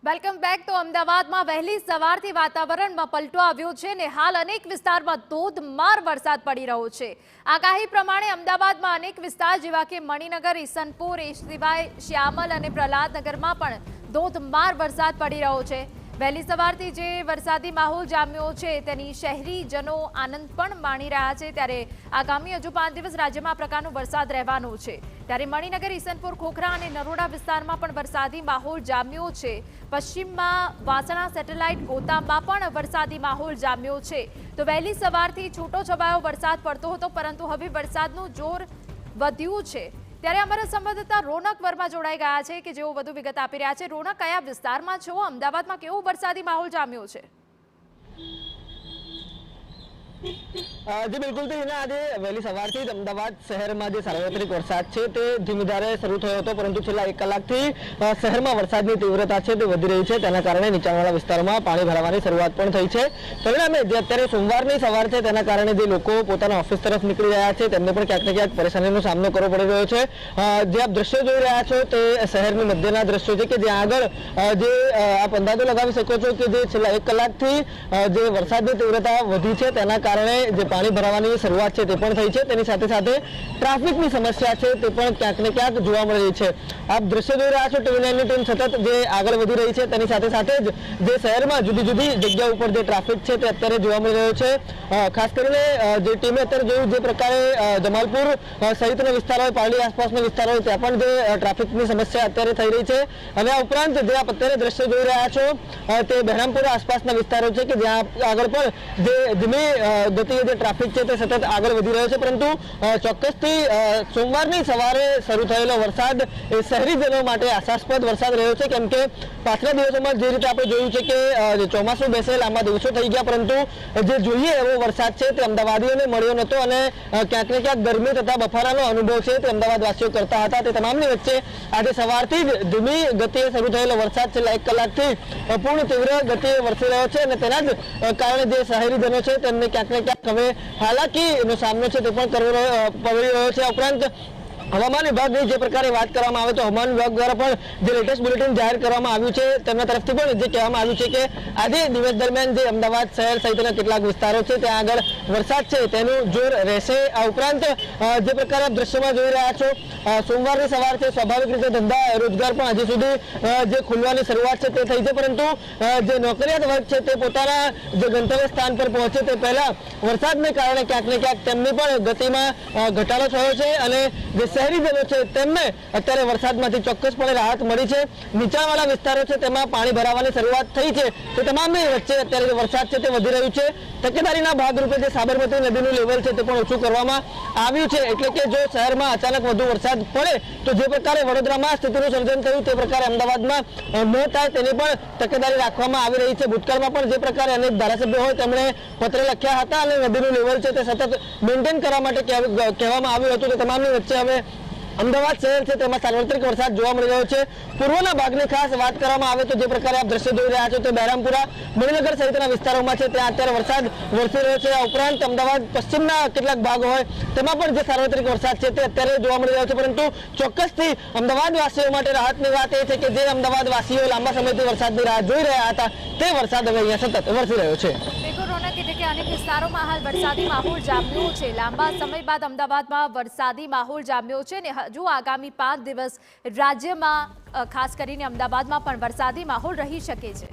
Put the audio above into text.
Welcome back. તો અમદાવાદમાં વહેલી સવારથી વાતાવરણમાં પલટો આવ્યો છે ને હાલ અનેક વિસ્તારમાં ધોધમાર વરસાદ પડી રહ્યો છે। આગાહી પ્રમાણે અમદાવાદમાં અનેક વિસ્તાર જેવા કે મણિનગર, ઈસનપુર, એ સિવાય શ્યામલ અને પ્રહલાદનગરમાં પણ ધોધમાર વરસાદ પડી રહ્યો છે। વહેલી સવારથી જે વરસાદી માહોલ જામ્યો છે તેની શહેરીજનો આનંદ પણ માણી રહ્યા છે। ત્યારે આગામી હજુ 5 દિવસ રાજ્યમાં આ પ્રકારનો વરસાદ રહેવાનો છે। ત્યારે મણિનગર, ઈસનપુર, ખોખરા અને નરોડા વિસ્તારમાં પણ વરસાદી માહોલ જામ્યો છે। પશ્ચિમમાં વાસણા, સેટેલાઇટ, ગોતામાં પણ વરસાદી માહોલ જામ્યો છે। તો વહેલી સવારથી છૂટો છવાયો વરસાદ પડતો હતો, પરંતુ હવે વરસાદનું જોર વધ્યું છે। ત્યારે અમારા સંવાદદાતા રોનક વર્મા જોડાઈ ગયા છે કે જેઓ વધુ વિગત આપી રહ્યા છે। રોનક, કયા વિસ્તારમાં છો? અમદાવાદમાં કેવો વરસાદી માહોલ જામ્યો છે? जी बिल्कुल। तो आज वહેલી સવારથી જ અમદાવાદ શહેરમાં જે સાર્વત્રિક વરસાદ છે તે ધીમી ધારે શરૂ થયો હતો, પરંતુ છેલ્લા 1 કલાકથી શહેરમાં વરસાદની તીવ્રતા છે તે વધી રહી છે। તેના કારણે નીચાણવાળા વિસ્તારોમાં પાણી ભરાવાની શરૂઆત પણ થઈ છે। પરિણામે જે અત્યારે સોમવારની સવાર છે તેના કારણે જે લોકો પોતાના ઓફિસ તરફ નીકળી રહ્યા છે તેમને પણ ક્યાંક ને ક્યાંક પરેશાનીનો સામનો કરવો પડી રહ્યો છે। જે આપ દ્રશ્યો જોઈ રહ્યા છો તે શહેરની મધ્યના દ્રશ્યો છે કે જ્યાં આગળ જે આપ અંદાજો લગાવી શકો છો કે જે છેલ્લા 1 કલાકથી જે વરસાદની તીવ્રતા વધી છે તેના કારણે જે પાણી ભરાવાની શરૂઆત છે તે પણ થઈ છે। તેની સાથે સાથે ટ્રાફિકની સમસ્યા છે તે પણ ક્યાંક ને ક્યાંક જોવા મળી રહી છે। આપ દ્રશ્ય જોઈ રહ્યા છો, ટીવી9ની ટીમ સતત જે આગળ વધી રહી છે। તેની સાથે સાથે જ જે શહેરમાં જુદી જુદી જગ્યાઓ ઉપર જે ટ્રાફિક છે તે અત્યારે જોવા મળી રહ્યો છે। ખાસ કરીને જે ટીમે અત્યારે જોયું જે પ્રકારે જમાલપુર સહિતના વિસ્તારો, પારડી આસપાસના વિસ્તારો, ત્યાં પણ જે ટ્રાફિકની સમસ્યા અત્યારે થઈ રહી છે। અને આ ઉપરાંત જે આપ અત્યારે દ્રશ્ય જોઈ રહ્યા છો તે બહેરામપુર આસપાસના વિસ્તારો છે કે જ્યાં આગળ પણ જે ધીમી ગતિએ જે ટ્રાફિક છે તે સતત આગળ વધી રહ્યો છે। પરંતુ ચોક્કસથી સોમવારની સવારે શરૂ થયેલો વરસાદ એ શહેરીજનો માટે આશાસ્પદ વરસાદ રહ્યો છે, કેમ કે પાછલા દિવસોમાં જે રીતે આપણે જોયું છે કે ચોમાસું બેસે લાંબા દિવસો થઈ ગયા, પરંતુ જે જોઈએ એવો વરસાદ છે તે અમદાવાદીઓને મળ્યો નહોતો અને ક્યાંક ને ક્યાંક ગરમી તથા બફારાનો અનુભવ છે તે અમદાવાદવાસીઓ કરતા હતા। તે તમામની વચ્ચે આજે સવારથી જ ધીમી ગતિએ શરૂ થયેલો વરસાદ છેલ્લા 1 કલાકથી પૂર્ણ તીવ્ર ગતિએ વરસી રહ્યો છે અને તેના જ કારણે જે શહેરીજનો છે તેમને ક્યાંક ને ક્યાંક હવે હાલાકીનો સામનો છે તે પણ કરવો પડી રહ્યો છે। ઉપરાંત હવામાન વિભાગની જે પ્રકારે વાત કરવામાં આવે તો હવામાન વિભાગ દ્વારા પણ જે લેટેસ્ટ બુલેટિન જાહેર કરવામાં આવ્યું છે તેમના તરફથી પણ જે કહેવામાં આવ્યું છે કે આજે દિવસ દરમિયાન જે અમદાવાદ શહેર સહિતના કેટલાક વિસ્તારો છે ત્યાં આગળ વરસાદ છે તેનું જોર રહેશે। આ ઉપરાંત જે પ્રકારે આપ દ્રશ્યમાં જોઈ રહ્યા છો, સોમવારની સવારથી સ્વાભાવિક રીતે ધંધા રોજગાર પણ હજી સુધી જે ખુલવાની શરૂઆત છે તે થઈ છે, પરંતુ જે નોકરિયાત વર્ગ છે તે પોતાના જે ગંતવ્ય સ્થાન પર પહોંચે તે પહેલા વરસાદને કારણે ક્યાંક ને ક્યાંક તેમની પણ ગતિમાં ઘટાડો થયો છે અને જે શહેરીજનો છે તેમને અત્યારે વરસાદમાંથી ચોક્કસપણે રાહત મળી છે। નીચાણવાળા વિસ્તારો છે તેમાં પાણી ભરાવાની શરૂઆત થઈ છે, તે તમામની વચ્ચે અત્યારે જે વરસાદ છે તે વધી રહ્યું છે। તકેદારીના ભાગરૂપે જે સાબરમતી નદીનું લેવલ છે તે પણ ઓછું કરવામાં આવ્યું છે, એટલે કે જો શહેરમાં અચાનક વધુ વરસાદ પડે તો જે પ્રકારે વડોદરામાં સ્થિતિનું સર્જન થયું તે પ્રકારે અમદાવાદમાં ન થાય તેની પણ તકેદારી રાખવામાં આવી રહી છે। ભૂતકાળમાં પણ જે પ્રકારે અનેક ધારાસભ્યો હોય તેમણે પત્ર લખ્યા હતા અને નદીનું લેવલ છે તે સતત મેન્ટેન કરવા માટે કહેવામાં આવ્યું હતું। તો તમામની વચ્ચે હવે અમદાવાદ શહેર છે તેમાં સાર્વત્રિક વરસાદ જોવા મળી રહ્યો છે। પૂર્વના ભાગની ખાસ વાત કરવામાં આવે તો જે પ્રકારે આપ દ્રશ્ય જોઈ રહ્યા છો તે બહેરામપુરા, મણિનગર સહિતના વિસ્તારોમાં છે ત્યાં અત્યારે વરસાદ વરસી રહ્યો છે। આ ઉપરાંત અમદાવાદ પશ્ચિમના કેટલાક ભાગો હોય તેમાં પણ જે સાર્વત્રિક વરસાદ છે તે અત્યારે જોવા મળી રહ્યો છે, પરંતુ ચોક્કસથી અમદાવાદવાસીઓ માટે રાહતની વાત એ છે કે જે અમદાવાદવાસીઓ લાંબા સમયથી વરસાદની રાહ જોઈ રહ્યા હતા તે વરસાદ હવે અહીંયા સતત વરસી રહ્યો છે। કે અનેક વિસ્તારોમાં હાલ વરસાદી માહોલ જામ્યો છે। લાંબા સમય બાદ અમદાવાદમાં વરસાદી માહોલ જામ્યો છે ને હજુ આગામી 5 દિવસ રાજ્યમાં ખાસ કરીને અમદાવાદમાં પણ વરસાદી માહોલ રહી શકે છે।